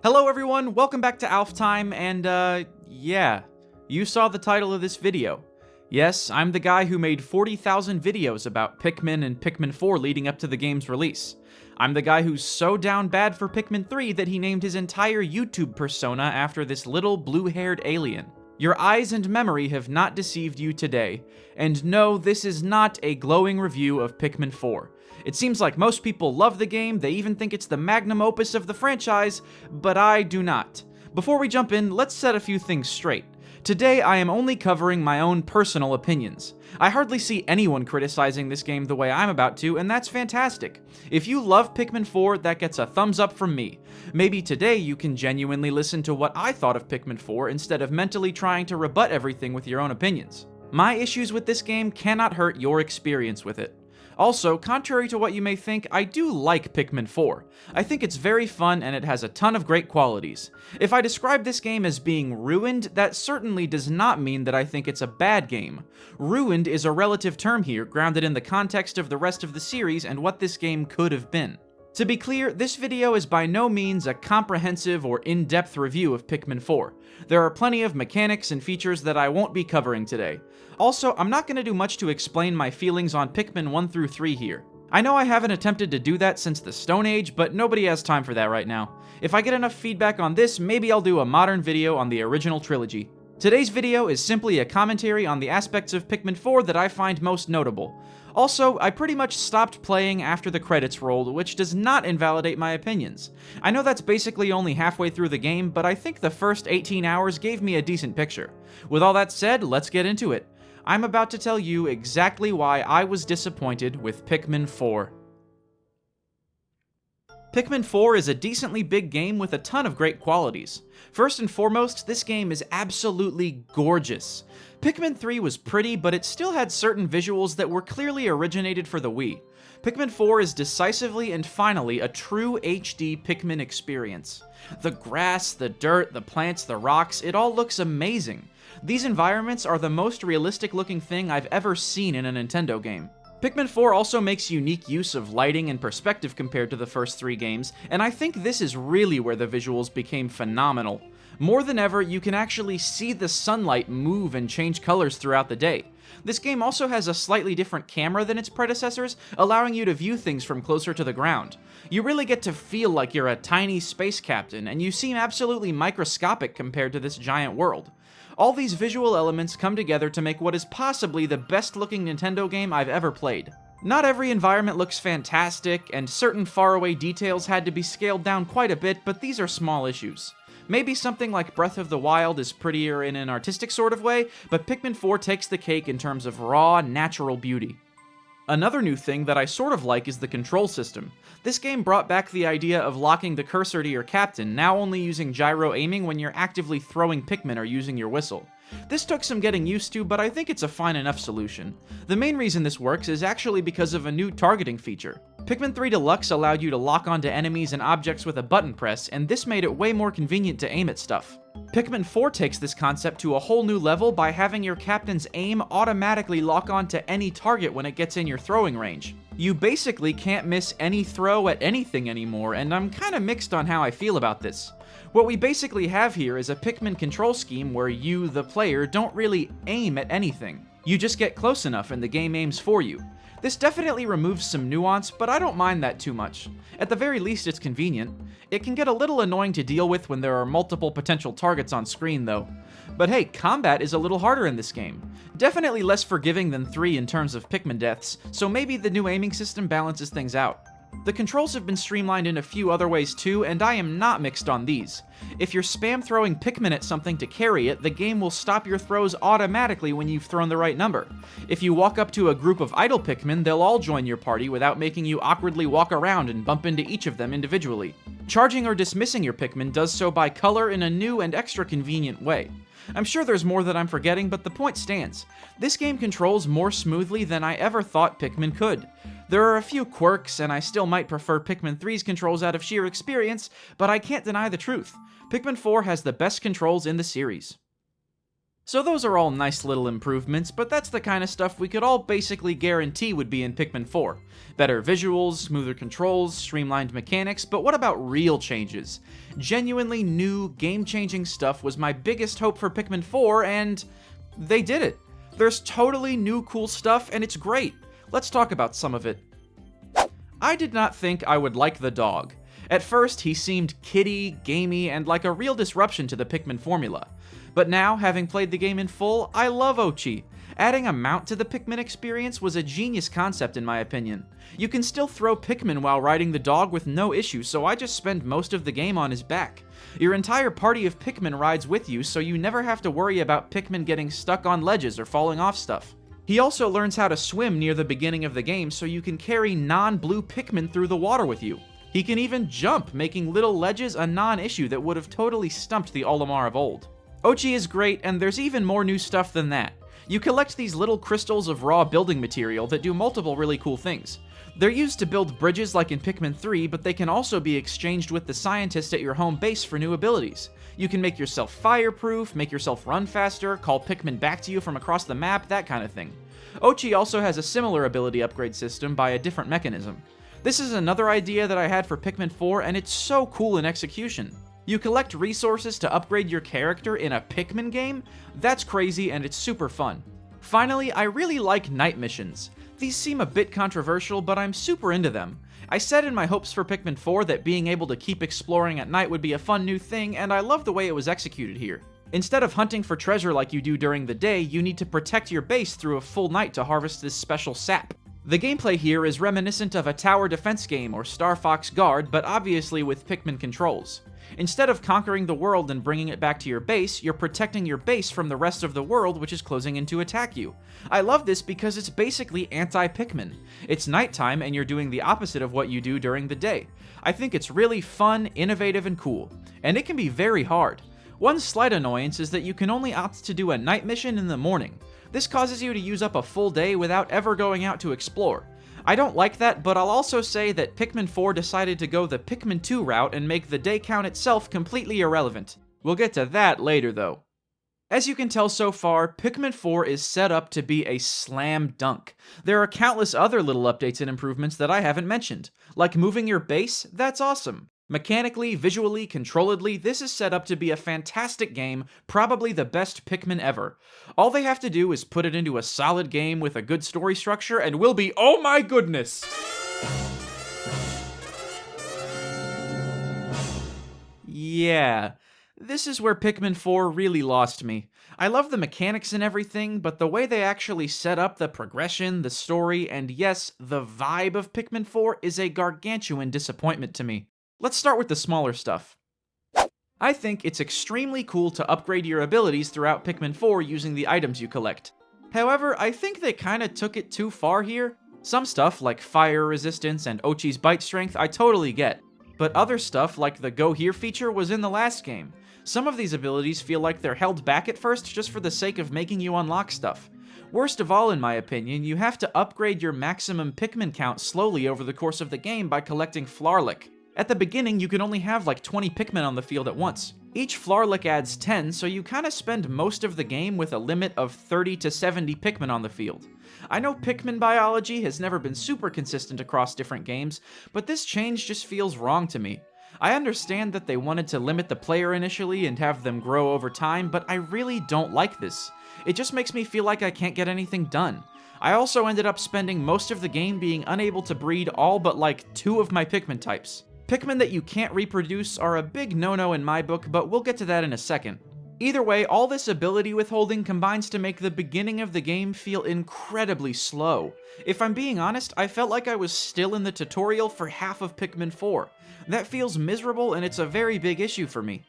Hello everyone, welcome back to Alph time, and yeah, you saw the title of this video. Yes, I'm the guy who made 40,000 videos about Pikmin and Pikmin 4 leading up to the game's release. I'm the guy who's so down bad for Pikmin 3 that he named his entire YouTube persona after this little blue-haired alien. Your eyes and memory have not deceived you today, and no, this is not a glowing review of Pikmin 4. It seems like most people love the game, they even think it's the magnum opus of the franchise, but I do not. Before we jump in, let's set a few things straight. Today, I am only covering my own personal opinions. I hardly see anyone criticizing this game the way I'm about to, and that's fantastic. If you love Pikmin 4, that gets a thumbs up from me. Maybe today you can genuinely listen to what I thought of Pikmin 4 instead of mentally trying to rebut everything with your own opinions. My issues with this game cannot hurt your experience with it. Also, contrary to what you may think, I do like Pikmin 4. I think it's very fun and it has a ton of great qualities. If I describe this game as being ruined, that certainly does not mean that I think it's a bad game. Ruined is a relative term here, grounded in the context of the rest of the series and what this game could have been. To be clear, this video is by no means a comprehensive or in-depth review of Pikmin 4. There are plenty of mechanics and features that I won't be covering today. Also, I'm not going to do much to explain my feelings on Pikmin 1 through 3 here. I know I haven't attempted to do that since the Stone Age, but nobody has time for that right now. If I get enough feedback on this, maybe I'll do a modern video on the original trilogy. Today's video is simply a commentary on the aspects of Pikmin 4 that I find most notable. Also, I pretty much stopped playing after the credits rolled, which does not invalidate my opinions. I know that's basically only halfway through the game, but I think the first 18 hours gave me a decent picture. With all that said, let's get into it. I'm about to tell you exactly why I was disappointed with Pikmin 4. Pikmin 4 is a decently big game with a ton of great qualities. First and foremost, this game is absolutely gorgeous. Pikmin 3 was pretty, but it still had certain visuals that were clearly originated for the Wii. Pikmin 4 is decisively and finally a true HD Pikmin experience. The grass, the dirt, the plants, the rocks, it all looks amazing. These environments are the most realistic looking thing I've ever seen in a Nintendo game. Pikmin 4 also makes unique use of lighting and perspective compared to the first three games, and I think this is really where the visuals became phenomenal. More than ever, you can actually see the sunlight move and change colors throughout the day. This game also has a slightly different camera than its predecessors, allowing you to view things from closer to the ground. You really get to feel like you're a tiny space captain, and you seem absolutely microscopic compared to this giant world. All these visual elements come together to make what is possibly the best-looking Nintendo game I've ever played. Not every environment looks fantastic, and certain faraway details had to be scaled down quite a bit, but these are small issues. Maybe something like Breath of the Wild is prettier in an artistic sort of way, but Pikmin 4 takes the cake in terms of raw, natural beauty. Another new thing that I sort of like is the control system. This game brought back the idea of locking the cursor to your captain, now only using gyro aiming when you're actively throwing Pikmin or using your whistle. This took some getting used to, but I think it's a fine enough solution. The main reason this works is actually because of a new targeting feature. Pikmin 3 Deluxe allowed you to lock onto enemies and objects with a button press, and this made it way more convenient to aim at stuff. Pikmin 4 takes this concept to a whole new level by having your captain's aim automatically lock onto any target when it gets in your throwing range. You basically can't miss any throw at anything anymore, and I'm kinda mixed on how I feel about this. What we basically have here is a Pikmin control scheme where you, the player, don't really aim at anything. You just get close enough and the game aims for you. This definitely removes some nuance, but I don't mind that too much. At the very least, it's convenient. It can get a little annoying to deal with when there are multiple potential targets on screen, though. But hey, combat is a little harder in this game. Definitely less forgiving than 3 in terms of Pikmin deaths, so maybe the new aiming system balances things out. The controls have been streamlined in a few other ways too, and I am not mixed on these. If you're spam throwing Pikmin at something to carry it, the game will stop your throws automatically when you've thrown the right number. If you walk up to a group of idle Pikmin, they'll all join your party without making you awkwardly walk around and bump into each of them individually. Charging or dismissing your Pikmin does so by color in a new and extra convenient way. I'm sure there's more that I'm forgetting, but the point stands. This game controls more smoothly than I ever thought Pikmin could. There are a few quirks, and I still might prefer Pikmin 3's controls out of sheer experience, but I can't deny the truth. Pikmin 4 has the best controls in the series. So those are all nice little improvements, but that's the kind of stuff we could all basically guarantee would be in Pikmin 4. Better visuals, smoother controls, streamlined mechanics, but what about real changes? Genuinely new, game-changing stuff was my biggest hope for Pikmin 4, and they did it. There's totally new cool stuff, and it's great. Let's talk about some of it. I did not think I would like the dog. At first, he seemed kiddie, gamey, and like a real disruption to the Pikmin formula. But now, having played the game in full, I love Ochi. Adding a mount to the Pikmin experience was a genius concept in my opinion. You can still throw Pikmin while riding the dog with no issue, so I just spend most of the game on his back. Your entire party of Pikmin rides with you, so you never have to worry about Pikmin getting stuck on ledges or falling off stuff. He also learns how to swim near the beginning of the game, so you can carry non-blue Pikmin through the water with you. He can even jump, making little ledges a non-issue that would have totally stumped the Olimar of old. Ochi is great, and there's even more new stuff than that. You collect these little crystals of raw building material that do multiple really cool things. They're used to build bridges like in Pikmin 3, but they can also be exchanged with the scientist at your home base for new abilities. You can make yourself fireproof, make yourself run faster, call Pikmin back to you from across the map, that kind of thing. Ochi also has a similar ability upgrade system by a different mechanism. This is another idea that I had for Pikmin 4, and it's so cool in execution. You collect resources to upgrade your character in a Pikmin game? That's crazy and it's super fun. Finally, I really like night missions. These seem a bit controversial, but I'm super into them. I said in my hopes for Pikmin 4 that being able to keep exploring at night would be a fun new thing, and I love the way it was executed here. Instead of hunting for treasure like you do during the day, you need to protect your base through a full night to harvest this special sap. The gameplay here is reminiscent of a tower defense game or Star Fox Guard, but obviously with Pikmin controls. Instead of conquering the world and bringing it back to your base, you're protecting your base from the rest of the world which is closing in to attack you. I love this because it's basically anti-Pikmin. It's nighttime and you're doing the opposite of what you do during the day. I think it's really fun, innovative, and cool. And it can be very hard. One slight annoyance is that you can only opt to do a night mission in the morning. This causes you to use up a full day without ever going out to explore. I don't like that, but I'll also say that Pikmin 4 decided to go the Pikmin 2 route and make the day count itself completely irrelevant. We'll get to that later though. As you can tell so far, Pikmin 4 is set up to be a slam dunk. There are countless other little updates and improvements that I haven't mentioned. Like moving your base, that's awesome. Mechanically, visually, controlledly, this is set up to be a fantastic game, probably the best Pikmin ever. All they have to do is put it into a solid game with a good story structure and we'll be oh my goodness! Yeah, this is where Pikmin 4 really lost me. I love the mechanics and everything, but the way they actually set up the progression, the story, and yes, the vibe of Pikmin 4 is a gargantuan disappointment to me. Let's start with the smaller stuff. I think it's extremely cool to upgrade your abilities throughout Pikmin 4 using the items you collect. However, I think they kinda took it too far here. Some stuff, like fire resistance and Ochi's bite strength, I totally get. But other stuff, like the Go Here feature, was in the last game. Some of these abilities feel like they're held back at first just for the sake of making you unlock stuff. Worst of all, in my opinion, you have to upgrade your maximum Pikmin count slowly over the course of the game by collecting Flarlick. At the beginning, you can only have like 20 Pikmin on the field at once. Each Flarlick adds 10, so you kinda spend most of the game with a limit of 30 to 70 Pikmin on the field. I know Pikmin biology has never been super consistent across different games, but this change just feels wrong to me. I understand that they wanted to limit the player initially and have them grow over time, but I really don't like this. It just makes me feel like I can't get anything done. I also ended up spending most of the game being unable to breed all but like 2 of my Pikmin types. Pikmin that you can't reproduce are a big no-no in my book, but we'll get to that in a second. Either way, all this ability withholding combines to make the beginning of the game feel incredibly slow. If I'm being honest, I felt like I was still in the tutorial for half of Pikmin 4. That feels miserable and it's a very big issue for me.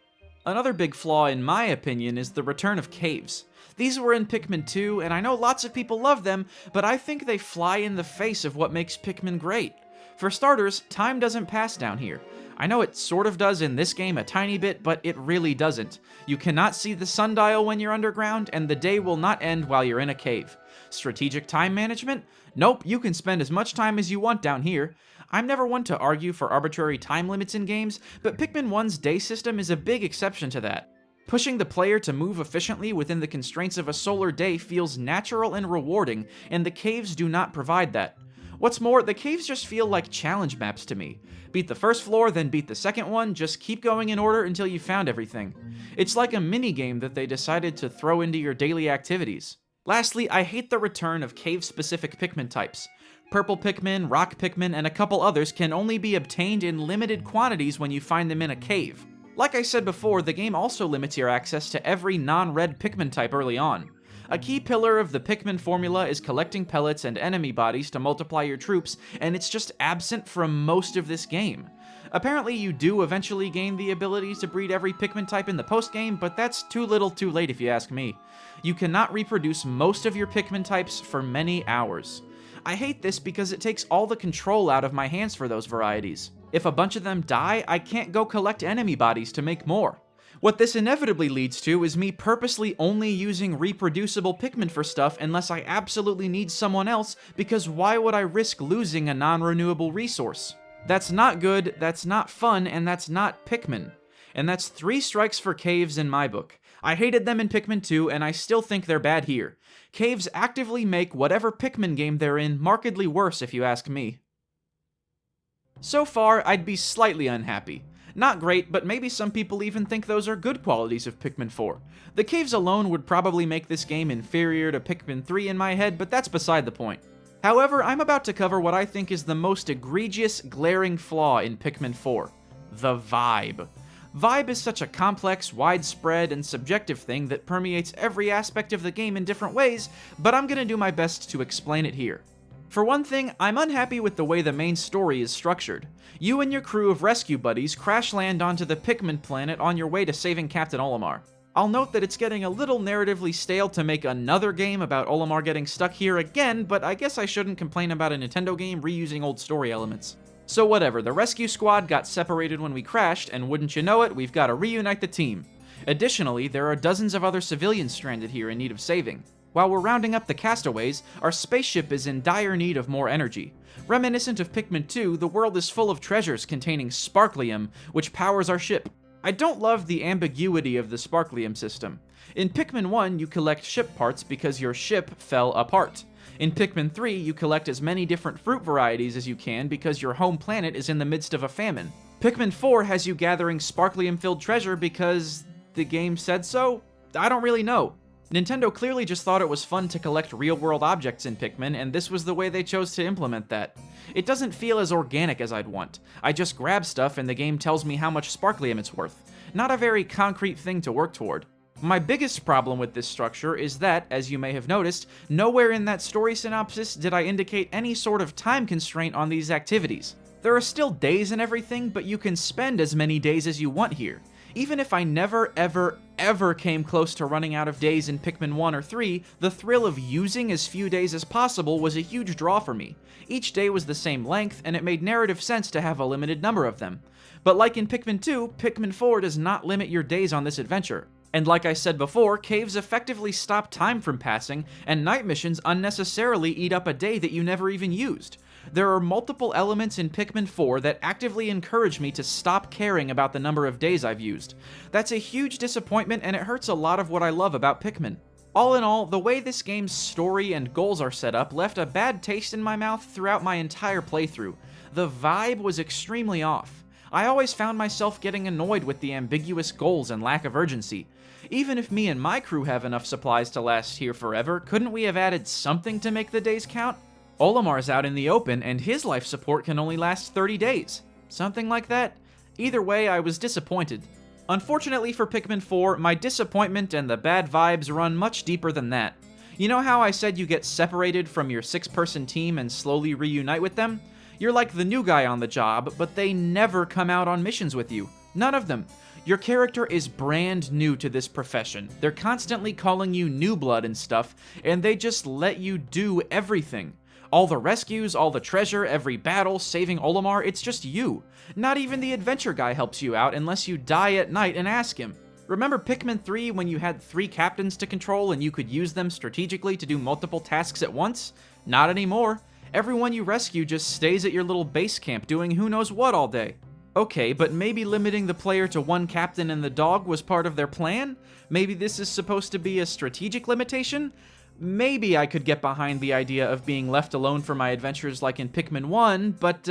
Another big flaw in my opinion is the return of caves. These were in Pikmin 2, and I know lots of people love them, but I think they fly in the face of what makes Pikmin great. For starters, time doesn't pass down here. I know it sort of does in this game a tiny bit, but it really doesn't. You cannot see the sundial when you're underground, and the day will not end while you're in a cave. Strategic time management? Nope, you can spend as much time as you want down here. I'm never one to argue for arbitrary time limits in games, but Pikmin 1's day system is a big exception to that. Pushing the player to move efficiently within the constraints of a solar day feels natural and rewarding, and the caves do not provide that. What's more, the caves just feel like challenge maps to me. Beat the first floor, then beat the second one, just keep going in order until you found everything. It's like a minigame that they decided to throw into your daily activities. Lastly, I hate the return of cave-specific Pikmin types. Purple Pikmin, Rock Pikmin, and a couple others can only be obtained in limited quantities when you find them in a cave. Like I said before, the game also limits your access to every non-red Pikmin type early on. A key pillar of the Pikmin formula is collecting pellets and enemy bodies to multiply your troops, and it's just absent from most of this game. Apparently you do eventually gain the ability to breed every Pikmin type in the post-game, but that's too little too late if you ask me. You cannot reproduce most of your Pikmin types for many hours. I hate this because it takes all the control out of my hands for those varieties. If a bunch of them die, I can't go collect enemy bodies to make more. What this inevitably leads to is me purposely only using reproducible Pikmin for stuff unless I absolutely need someone else, because why would I risk losing a non-renewable resource? That's not good, that's not fun, and that's not Pikmin. And that's 3 strikes for caves in my book. I hated them in Pikmin 2, and I still think they're bad here. Caves actively make whatever Pikmin game they're in markedly worse if you ask me. So far, I'd be slightly unhappy. Not great, but maybe some people even think those are good qualities of Pikmin 4. The caves alone would probably make this game inferior to Pikmin 3 in my head, but that's beside the point. However, I'm about to cover what I think is the most egregious, glaring flaw in Pikmin 4. The vibe. Vibe is such a complex, widespread, and subjective thing that permeates every aspect of the game in different ways, but I'm gonna do my best to explain it here. For one thing, I'm unhappy with the way the main story is structured. You and your crew of rescue buddies crash land onto the Pikmin planet on your way to saving Captain Olimar. I'll note that it's getting a little narratively stale to make another game about Olimar getting stuck here again, but I guess I shouldn't complain about a Nintendo game reusing old story elements. So whatever, the rescue squad got separated when we crashed, and wouldn't you know it, we've got to reunite the team. Additionally, there are dozens of other civilians stranded here in need of saving. While we're rounding up the castaways, our spaceship is in dire need of more energy. Reminiscent of Pikmin 2, the world is full of treasures containing sparklium, which powers our ship. I don't love the ambiguity of the sparklium system. In Pikmin 1, you collect ship parts because your ship fell apart. In Pikmin 3, you collect as many different fruit varieties as you can because your home planet is in the midst of a famine. Pikmin 4 has you gathering sparklium-filled treasure because the game said so? I don't really know. Nintendo clearly just thought it was fun to collect real-world objects in Pikmin, and this was the way they chose to implement that. It doesn't feel as organic as I'd want. I just grab stuff and the game tells me how much sparklium it's worth. Not a very concrete thing to work toward. My biggest problem with this structure is that, as you may have noticed, nowhere in that story synopsis did I indicate any sort of time constraint on these activities. There are still days and everything, but you can spend as many days as you want here. Even if I never, ever came close to running out of days in Pikmin 1 or 3, the thrill of using as few days as possible was a huge draw for me. Each day was the same length, and it made narrative sense to have a limited number of them. But like in Pikmin 2, Pikmin 4 does not limit your days on this adventure. And like I said before, caves effectively stop time from passing, and night missions unnecessarily eat up a day that you never even used. There are multiple elements in Pikmin 4 that actively encourage me to stop caring about the number of days I've used. That's a huge disappointment, and it hurts a lot of what I love about Pikmin. All in all, the way this game's story and goals are set up left a bad taste in my mouth throughout my entire playthrough. The vibe was extremely off. I always found myself getting annoyed with the ambiguous goals and lack of urgency. Even if me and my crew have enough supplies to last here forever, couldn't we have added something to make the days count? Olimar's out in the open, and his life support can only last 30 days. Something like that? Either way, I was disappointed. Unfortunately for Pikmin 4, my disappointment and the bad vibes run much deeper than that. You know how I said you get separated from your 6-person team and slowly reunite with them? You're like the new guy on the job, but they never come out on missions with you. None of them. Your character is brand new to this profession. They're constantly calling you new blood and stuff, and they just let you do everything. All the rescues, all the treasure, every battle, saving Olimar, it's just you. Not even the adventure guy helps you out unless you die at night and ask him. Remember Pikmin 3 when you had 3 captains to control and you could use them strategically to do multiple tasks at once? Not anymore. Everyone you rescue just stays at your little base camp doing who knows what all day. Okay, but maybe limiting the player to one captain and the dog was part of their plan? Maybe this is supposed to be a strategic limitation? Maybe I could get behind the idea of being left alone for my adventures like in Pikmin 1, but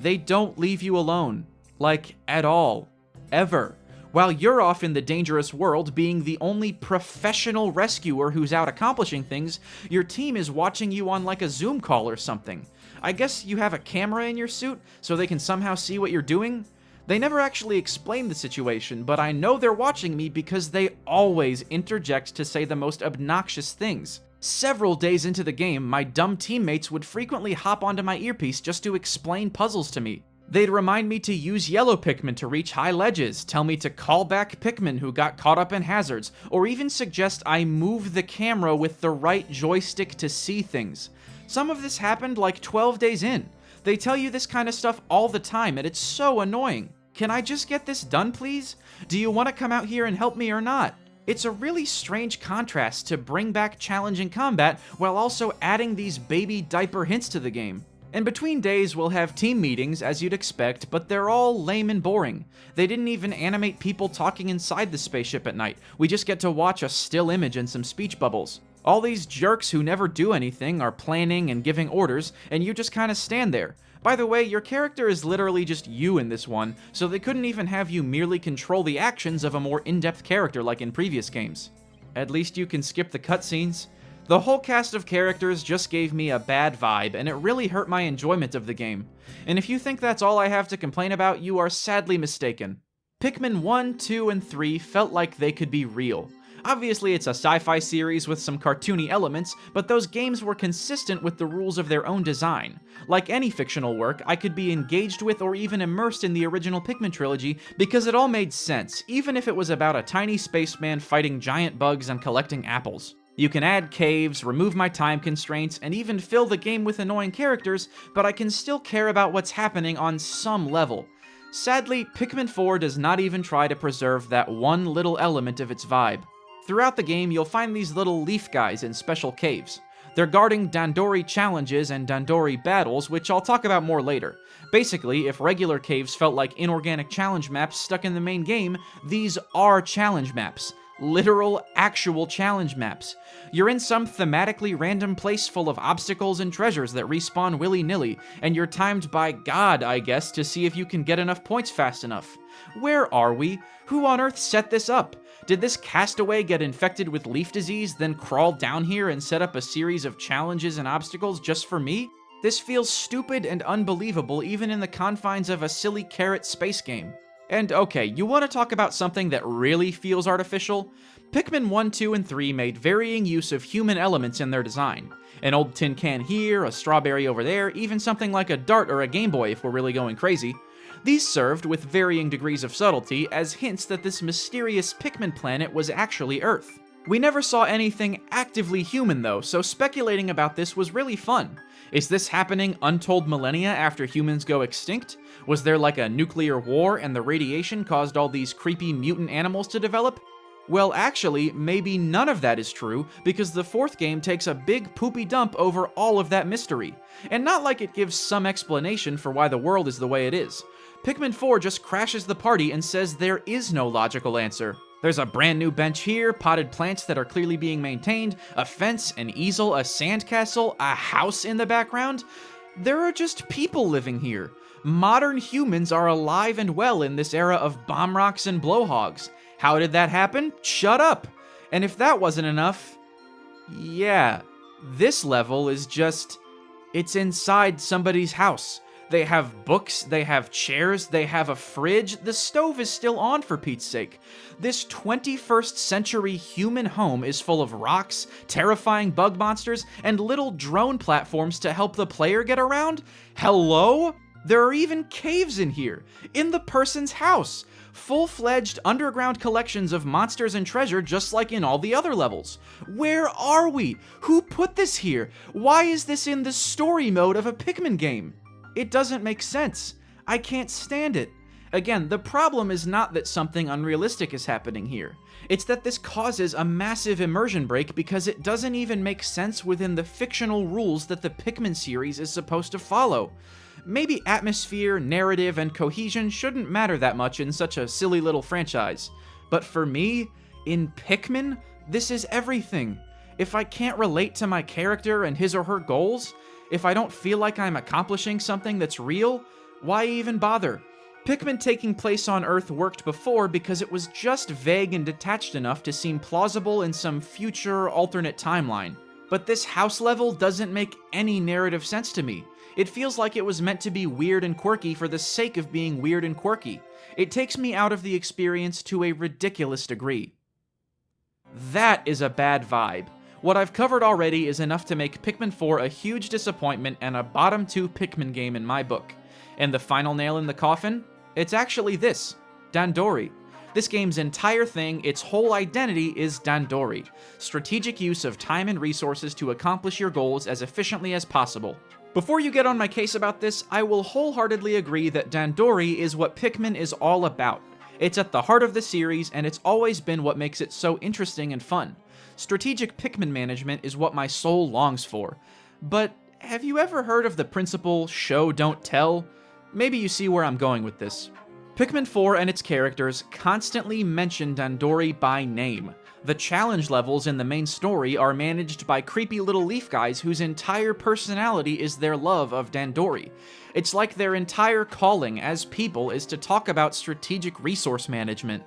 they don't leave you alone. Like, at all. Ever. While you're off in the dangerous world being the only professional rescuer who's out accomplishing things, your team is watching you on like a Zoom call or something. I guess you have a camera in your suit, so they can somehow see what you're doing? They never actually explain the situation, but I know they're watching me because they always interject to say the most obnoxious things. Several days into the game, my dumb teammates would frequently hop onto my earpiece just to explain puzzles to me. They'd remind me to use yellow Pikmin to reach high ledges, tell me to call back Pikmin who got caught up in hazards, or even suggest I move the camera with the right joystick to see things. Some of this happened like 12 days in. They tell you this kind of stuff all the time, and it's so annoying. Can I just get this done, please? Do you want to come out here and help me or not? It's a really strange contrast to bring back challenging combat while also adding these baby diaper hints to the game. And between days, we'll have team meetings, as you'd expect, but they're all lame and boring. They didn't even animate people talking inside the spaceship at night. We just get to watch a still image and some speech bubbles. All these jerks who never do anything are planning and giving orders, and you just kinda stand there. By the way, your character is literally just you in this one, so they couldn't even have you merely control the actions of a more in-depth character like in previous games. At least you can skip the cutscenes. The whole cast of characters just gave me a bad vibe, and it really hurt my enjoyment of the game. And if you think that's all I have to complain about, you are sadly mistaken. Pikmin 1, 2, and 3 felt like they could be real. Obviously, it's a sci-fi series with some cartoony elements, but those games were consistent with the rules of their own design. Like any fictional work, I could be engaged with or even immersed in the original Pikmin trilogy because it all made sense, even if it was about a tiny spaceman fighting giant bugs and collecting apples. You can add caves, remove my time constraints, and even fill the game with annoying characters, but I can still care about what's happening on some level. Sadly, Pikmin 4 does not even try to preserve that one little element of its vibe. Throughout the game, you'll find these little leaf guys in special caves. They're guarding Dandori challenges and Dandori battles, which I'll talk about more later. Basically, if regular caves felt like inorganic challenge maps stuck in the main game, these are challenge maps. Literal, actual challenge maps. You're in some thematically random place full of obstacles and treasures that respawn willy-nilly, and you're timed by God, I guess, to see if you can get enough points fast enough. Where are we? Who on earth set this up? Did this castaway get infected with leaf disease, then crawl down here and set up a series of challenges and obstacles just for me? This feels stupid and unbelievable even in the confines of a silly carrot space game. And okay, you want to talk about something that really feels artificial? Pikmin 1, 2, and 3 made varying use of human elements in their design. An old tin can here, a strawberry over there, even something like a dart or a Game Boy if we're really going crazy. These served, with varying degrees of subtlety, as hints that this mysterious Pikmin planet was actually Earth. We never saw anything actively human though, so speculating about this was really fun. Is this happening untold millennia after humans go extinct? Was there like a nuclear war and the radiation caused all these creepy mutant animals to develop? Well, actually, maybe none of that is true, because the fourth game takes a big poopy dump over all of that mystery. And not like it gives some explanation for why the world is the way it is. Pikmin 4 just crashes the party and says there is no logical answer. There's a brand new bench here, potted plants that are clearly being maintained, a fence, an easel, a sandcastle, a house in the background. There are just people living here. Modern humans are alive and well in this era of bomb rocks and blowhogs. How did that happen? Shut up! And if that wasn't enough, yeah, this level is just, it's inside somebody's house. They have books, they have chairs, they have a fridge, the stove is still on for Pete's sake. This 21st century human home is full of rocks, terrifying bug monsters, and little drone platforms to help the player get around? Hello? There are even caves in here, in the person's house. Full-fledged underground collections of monsters and treasure just like in all the other levels. Where are we? Who put this here? Why is this in the story mode of a Pikmin game? It doesn't make sense. I can't stand it. Again, the problem is not that something unrealistic is happening here. It's that this causes a massive immersion break because it doesn't even make sense within the fictional rules that the Pikmin series is supposed to follow. Maybe atmosphere, narrative, and cohesion shouldn't matter that much in such a silly little franchise. But for me, in Pikmin, this is everything. If I can't relate to my character and his or her goals, if I don't feel like I'm accomplishing something that's real, why even bother? Pikmin taking place on Earth worked before because it was just vague and detached enough to seem plausible in some future alternate timeline. But this house level doesn't make any narrative sense to me. It feels like it was meant to be weird and quirky for the sake of being weird and quirky. It takes me out of the experience to a ridiculous degree. That is a bad vibe. What I've covered already is enough to make Pikmin 4 a huge disappointment and a bottom 2 Pikmin game in my book. And the final nail in the coffin? It's actually this, Dandori. This game's entire thing, its whole identity, is Dandori. Strategic use of time and resources to accomplish your goals as efficiently as possible. Before you get on my case about this, I will wholeheartedly agree that Dandori is what Pikmin is all about. It's at the heart of the series, and it's always been what makes it so interesting and fun. Strategic Pikmin management is what my soul longs for. But have you ever heard of the principle, show don't tell? Maybe you see where I'm going with this. Pikmin 4 and its characters constantly mention Dandori by name. The challenge levels in the main story are managed by creepy little leaf guys whose entire personality is their love of Dandori. It's like their entire calling as people is to talk about strategic resource management.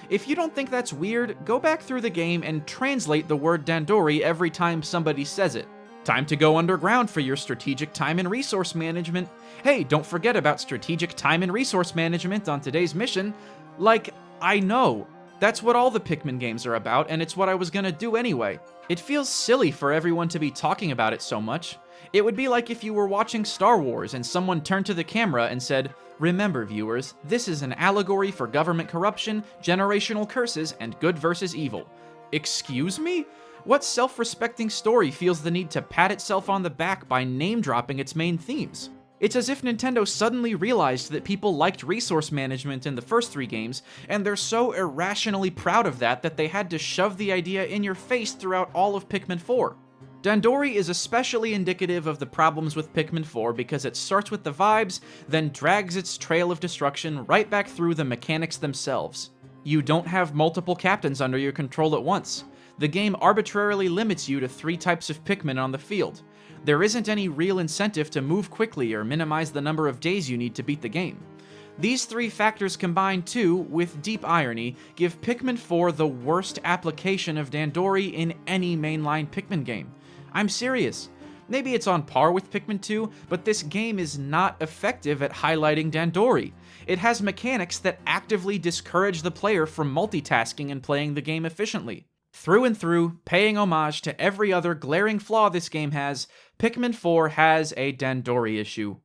If you don't think that's weird, go back through the game and translate the word Dandori every time somebody says it. Time to go underground for your strategic time and resource management. Hey, don't forget about strategic time and resource management on today's mission. Like, I know. That's what all the Pikmin games are about, and it's what I was gonna do anyway. It feels silly for everyone to be talking about it so much. It would be like if you were watching Star Wars and someone turned to the camera and said, "Remember, viewers, this is an allegory for government corruption, generational curses, and good versus evil." Excuse me? What self-respecting story feels the need to pat itself on the back by name-dropping its main themes? It's as if Nintendo suddenly realized that people liked resource management in the first 3 games, and they're so irrationally proud of that that they had to shove the idea in your face throughout all of Pikmin 4. Dandori is especially indicative of the problems with Pikmin 4 because it starts with the vibes, then drags its trail of destruction right back through the mechanics themselves. You don't have multiple captains under your control at once. The game arbitrarily limits you to 3 types of Pikmin on the field. There isn't any real incentive to move quickly or minimize the number of days you need to beat the game. These 3 factors combined too, with deep irony, give Pikmin 4 the worst application of Dandori in any mainline Pikmin game. I'm serious. Maybe it's on par with Pikmin 2, but this game is not effective at highlighting Dandori. It has mechanics that actively discourage the player from multitasking and playing the game efficiently. Through and through, paying homage to every other glaring flaw this game has, Pikmin 4 has a Dandori issue.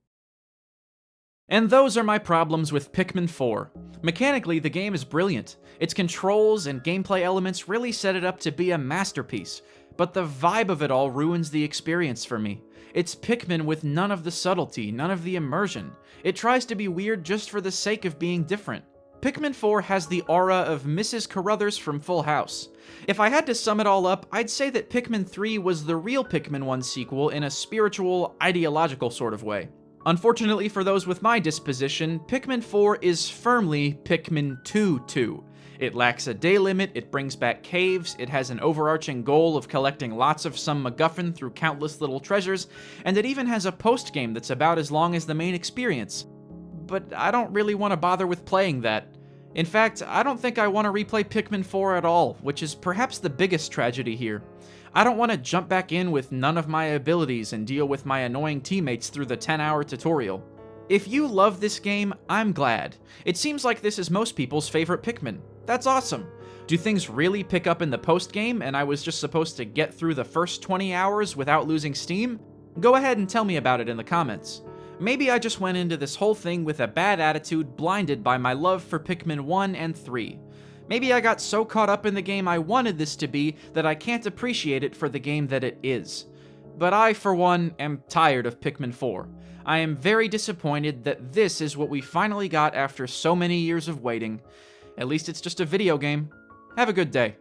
And those are my problems with Pikmin 4. Mechanically, the game is brilliant. Its controls and gameplay elements really set it up to be a masterpiece, but the vibe of it all ruins the experience for me. It's Pikmin with none of the subtlety, none of the immersion. It tries to be weird just for the sake of being different. Pikmin 4 has the aura of Mrs. Carruthers from Full House. If I had to sum it all up, I'd say that Pikmin 3 was the real Pikmin 1 sequel in a spiritual, ideological sort of way. Unfortunately for those with my disposition, Pikmin 4 is firmly Pikmin 2-2. It lacks a day limit, it brings back caves, it has an overarching goal of collecting lots of some MacGuffin through countless little treasures, and it even has a post-game that's about as long as the main experience. But I don't really want to bother with playing that. In fact, I don't think I want to replay Pikmin 4 at all, which is perhaps the biggest tragedy here. I don't want to jump back in with none of my abilities and deal with my annoying teammates through the 10-hour tutorial. If you love this game, I'm glad. It seems like this is most people's favorite Pikmin. That's awesome. Do things really pick up in the post-game and I was just supposed to get through the first 20 hours without losing steam? Go ahead and tell me about it in the comments. Maybe I just went into this whole thing with a bad attitude, blinded by my love for Pikmin 1 and 3. Maybe I got so caught up in the game I wanted this to be that I can't appreciate it for the game that it is. But I, for one, am tired of Pikmin 4. I am very disappointed that this is what we finally got after so many years of waiting. At least it's just a video game. Have a good day.